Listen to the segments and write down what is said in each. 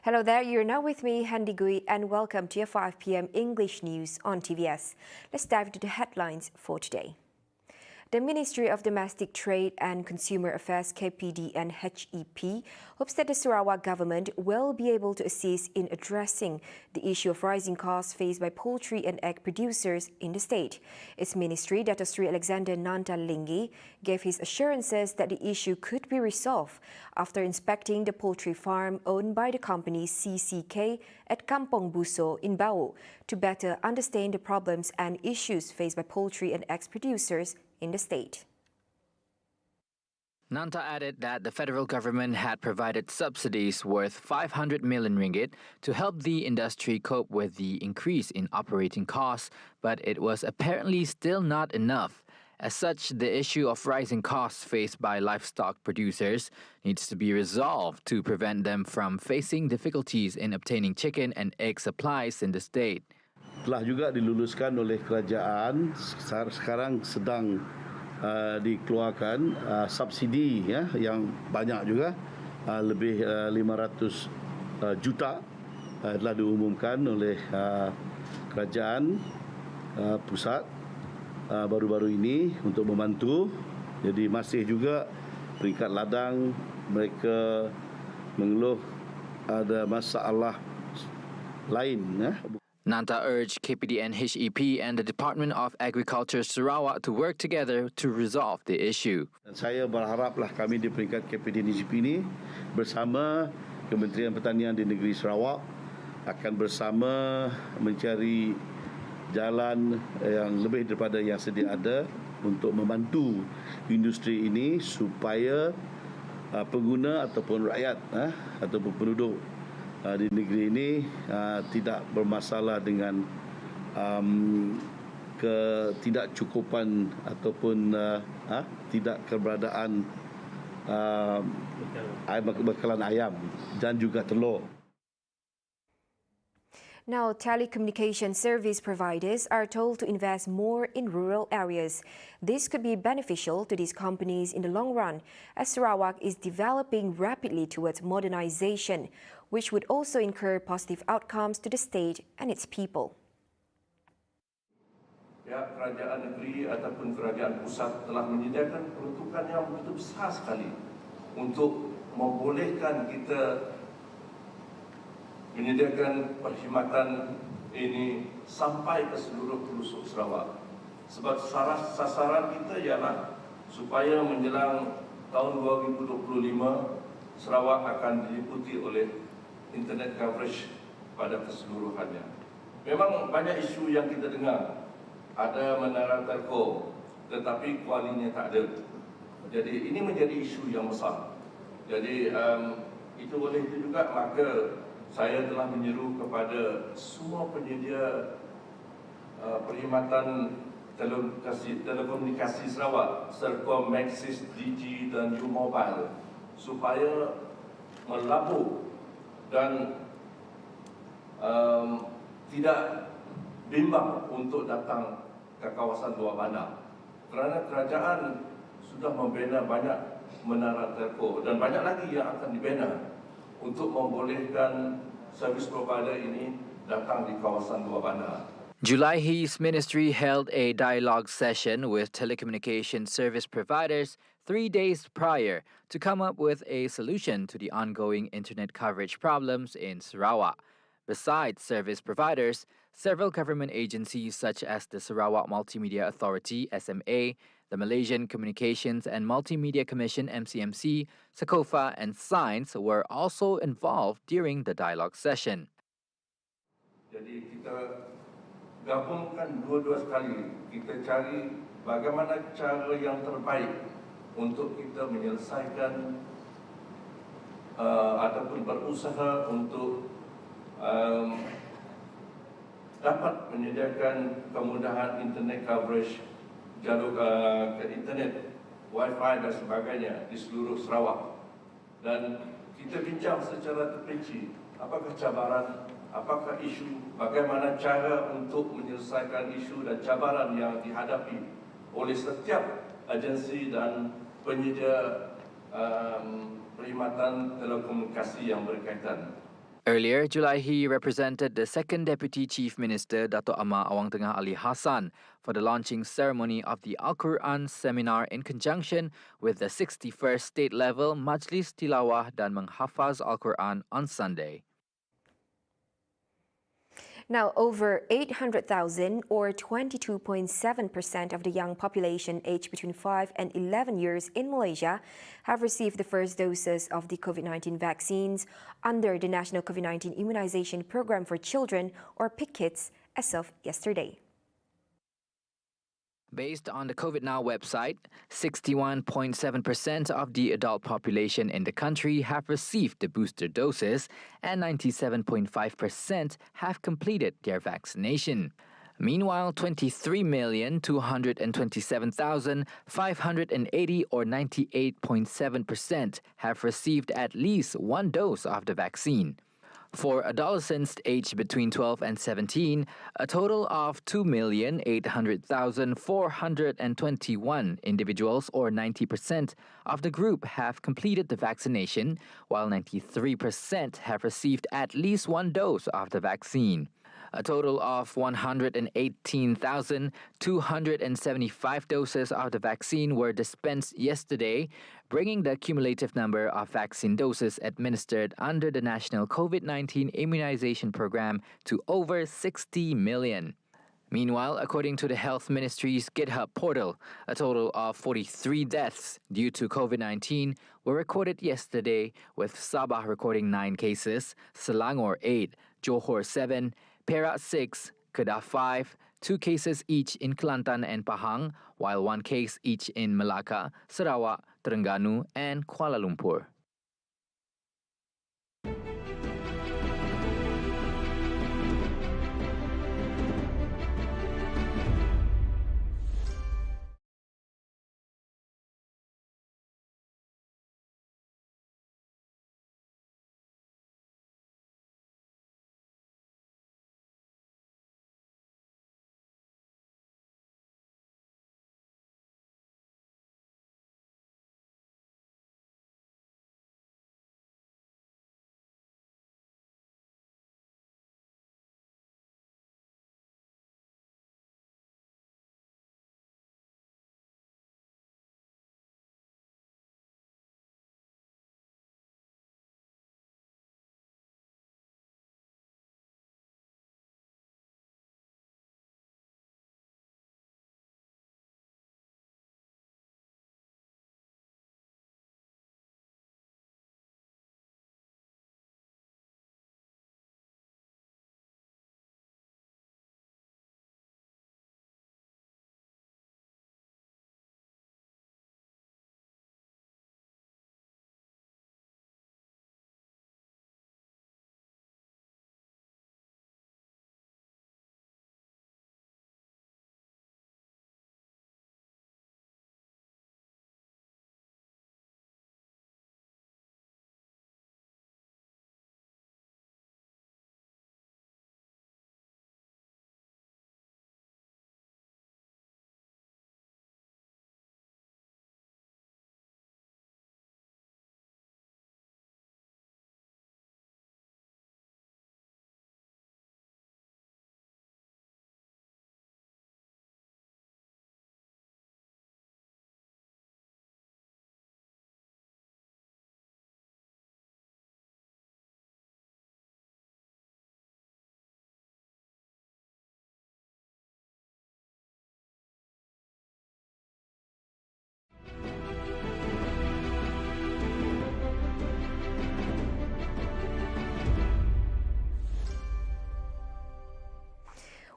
Hello there, you're now with me, Handy Gui, and welcome to your 5 p.m. English news on TVS. Let's dive into the headlines for today. The Ministry of Domestic Trade and Consumer Affairs KPD and HEP hopes that the Sarawak government will be able to assist in addressing the issue of rising costs faced by poultry and egg producers in the state. Its ministry, Dato Sri Alexander Nanta Linggi, gave his assurances that the issue could be resolved after inspecting the poultry farm owned by the company CCK at Kampong Buso in Bau to better understand the problems and issues faced by poultry and egg producers in the state. Nanta added that the federal government had provided subsidies worth 500 million ringgit to help the industry cope with the increase in operating costs, but it was apparently still not enough. As such, the issue of rising costs faced by livestock producers needs to be resolved to prevent them from facing difficulties in obtaining chicken and egg supplies in the state. Telah juga diluluskan oleh kerajaan, sekarang sedang dikeluarkan subsidi ya, yang banyak juga, lebih 500 juta telah diumumkan oleh kerajaan pusat baru-baru ini untuk membantu. Jadi masih juga peringkat ladang mereka mengeluh ada masalah lain ya. Nanta urged KPD and HEP and the Department of Agriculture Sarawak to work together to resolve the issue. Saya berharaplah kami di peringkat KPD dan HEP ini bersama Kementerian Pertanian di negeri Sarawak akan bersama mencari jalan yang lebih daripada yang sedia ada untuk membantu industri ini supaya pengguna ataupun rakyat ataupun penduduk di negeri ini tidak bermasalah dengan ketidakcukupan ataupun tidak keberadaan bekalan ayam dan juga telur. Now, telecommunication service providers are told to invest more in rural areas. This could be beneficial to these companies in the long run, as Sarawak is developing rapidly towards modernization, which would also incur positive outcomes to the state and its people. Pihak kerajaan negeri ataupun kerajaan pusat telah menyediakan peruntukan yang begitu besar sekali untuk membolehkan kita menyediakan perkhidmatan ini sampai ke seluruh pelosok Sarawak. Sebab sasaran kita ialah supaya menjelang tahun 2025 Sarawak akan diliputi oleh internet coverage pada keseluruhannya. Memang banyak isu yang kita dengar. Ada menara telco tetapi kualinya tak ada. Jadi ini menjadi isu yang besar. Jadi itu oleh itu juga maka saya telah menyeru kepada semua penyedia perkhidmatan telekomunikasi Sarawak, Sercom, Maxis, Digi dan U-Mobile supaya melabur dan tidak bimbang untuk datang ke kawasan luar bandar. Kerana kerajaan sudah membina banyak menara telco dan banyak lagi yang akan dibina untuk membolehkan servis provider ini datang di kawasan luar bandar. Julaihi's ministry held a dialogue session with telecommunications service providers 3 days prior to come up with a solution to the ongoing internet coverage problems in Sarawak. Besides service providers, several government agencies such as the Sarawak Multimedia Authority (SMA), the Malaysian Communications and Multimedia Commission (MCMC), SACOFA and Science were also involved during the dialogue session. Jadi kita gabungkan dua-dua sekali, kita cari bagaimana cara yang terbaik untuk kita menyelesaikan ataupun berusaha untuk dapat menyediakan kemudahan internet coverage, jalur ke internet, wifi dan sebagainya di seluruh Sarawak. Dan kita bincang secara terperinci apakah cabaran, apakah isu, bagaimana cara untuk menyelesaikan isu dan cabaran yang dihadapi oleh setiap agensi dan penyedia perkhidmatan telekomunikasi yang berkaitan. Earlier, Julaihi represented the second Deputy Chief Minister Dato' Amar Awang Tengah Ali Hassan for the launching ceremony of the Al-Quran seminar in conjunction with the 61st state-level Majlis Tilawah dan Menghafaz Al-Quran on Sunday. Now, over 800,000 or 22.7% of the young population aged between 5 and 11 years in Malaysia have received the first doses of the COVID-19 vaccines under the National COVID-19 Immunization Program for Children, or PICKITS, as of yesterday. Based on the COVID Now website, 61.7% of the adult population in the country have received the booster doses and 97.5% have completed their vaccination. Meanwhile, 23,227,580 or 98.7% have received at least one dose of the vaccine. For adolescents aged between 12 and 17, a total of 2,800,421 individuals, or 90% of the group, have completed the vaccination, while 93% have received at least one dose of the vaccine. A total of 118,275 doses of the vaccine were dispensed yesterday, bringing the cumulative number of vaccine doses administered under the National COVID-19 Immunization Program to over 60 million. Meanwhile, according to the Health Ministry's GitHub portal, a total of 43 deaths due to COVID-19 were recorded yesterday, with Sabah recording 9 cases, Selangor 8, Johor 7, Perak 6, Kedah 5, 2 cases each in Kelantan and Pahang, while 1 case each in Melaka, Sarawak, Terengganu and Kuala Lumpur.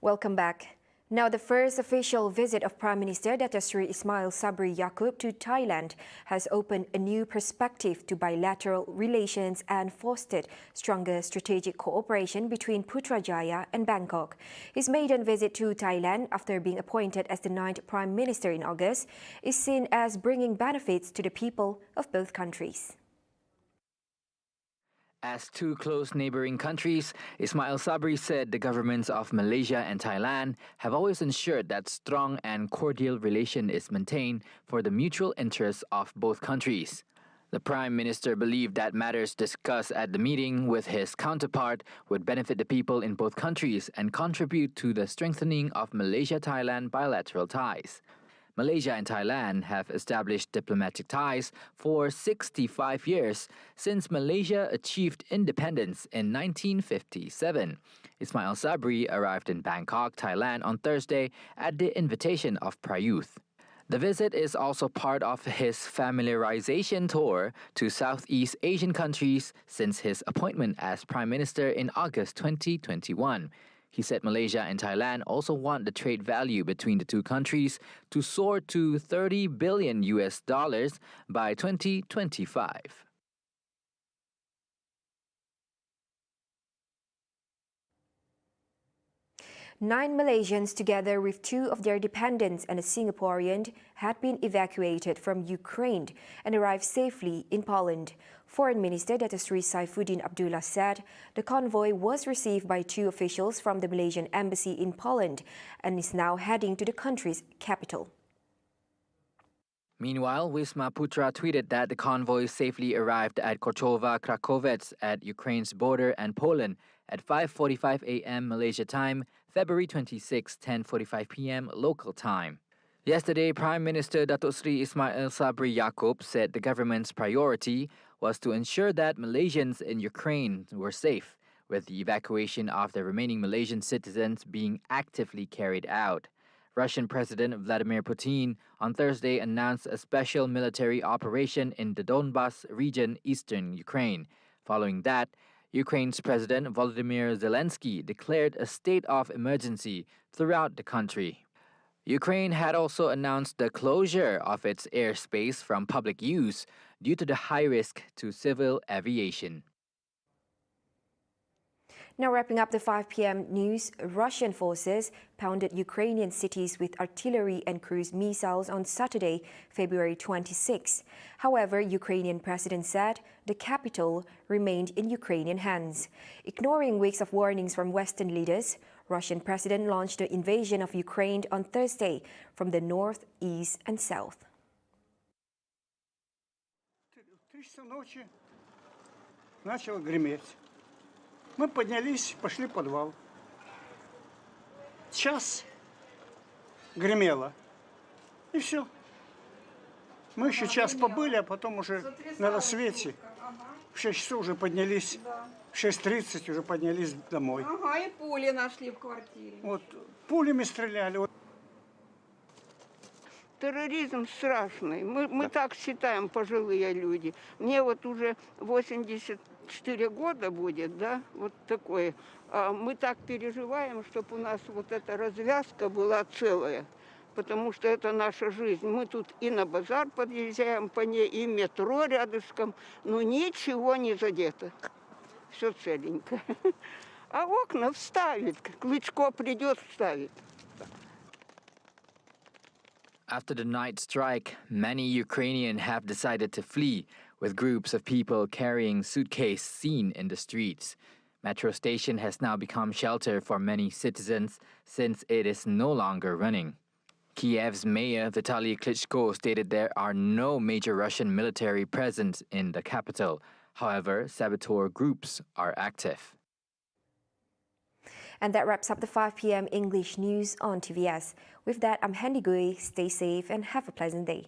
Welcome back. Now, the first official visit of Prime Minister Dato' Sri Ismail Sabri Yaakob to Thailand has opened a new perspective to bilateral relations and fostered stronger strategic cooperation between Putrajaya and Bangkok. His maiden visit to Thailand, after being appointed as the 9th Prime Minister in August, is seen as bringing benefits to the people of both countries. As two close neighboring countries, Ismail Sabri said the governments of Malaysia and Thailand have always ensured that strong and cordial relation is maintained for the mutual interests of both countries. The Prime Minister believed that matters discussed at the meeting with his counterpart would benefit the people in both countries and contribute to the strengthening of Malaysia-Thailand bilateral ties. Malaysia and Thailand have established diplomatic ties for 65 years since Malaysia achieved independence in 1957. Ismail Sabri arrived in Bangkok, Thailand on Thursday at the invitation of Prayuth. The visit is also part of his familiarization tour to Southeast Asian countries since his appointment as Prime Minister in August 2021. He said Malaysia and Thailand also want the trade value between the two countries to soar to $30 billion by 2025. Nine Malaysians, together with two of their dependents and a Singaporean, had been evacuated from Ukraine and arrived safely in Poland. Foreign Minister Datuk Seri Saifuddin Abdullah said the convoy was received by two officials from the Malaysian embassy in Poland and is now heading to the country's capital. Meanwhile, Wisma Putra tweeted that the convoy safely arrived at Korchowa-Krakowec at Ukraine's border and Poland at 5:45 a.m. Malaysia time, February 26, 10:45 p.m. local time. Yesterday, Prime Minister Datuk Seri Ismail Sabri Yaakob said the government's priority was to ensure that Malaysians in Ukraine were safe, with the evacuation of the remaining Malaysian citizens being actively carried out. Russian President Vladimir Putin on Thursday announced a special military operation in the Donbas region, eastern Ukraine. Following that, Ukraine's President Volodymyr Zelensky declared a state of emergency throughout the country. Ukraine had also announced the closure of its airspace from public use due to the high risk to civil aviation. Now wrapping up the 5 p.m. news, Russian forces pounded Ukrainian cities with artillery and cruise missiles on Saturday, February 26. However, Ukrainian president said the capital remained in Ukrainian hands. Ignoring weeks of warnings from Western leaders, Russian president launched the invasion of Ukraine on Thursday from the north, east and south. 3 часа ночи начало греметь. Мы поднялись, пошли в подвал. Час гремело. И все. Мы еще час побыли, а потом уже на рассвете в 6 часов уже поднялись, в 6:30 уже поднялись домой. Ага, и пули нашли в квартире. Вот пулями стреляли. Терроризм страшный. Мы так считаем, пожилые люди. Мне вот уже 84 года будет, да, вот такое. Мы так переживаем, чтобы у нас вот эта развязка была целая. Потому что это наша жизнь. Мы тут и на базар подъезжаем по ней, и метро рядышком. Но ничего не задето. Все целенько. А окна вставит. Клычко придет вставит. After the night strike, many Ukrainians have decided to flee, with groups of people carrying suitcases seen in the streets. Metro station has now become shelter for many citizens since it is no longer running. Kiev's mayor Vitaly Klitschko stated there are no major Russian military presence in the capital. However, saboteur groups are active. And that wraps up the 5 p.m. English news on TVS. With that, I'm Handy Gui. Stay safe and have a pleasant day.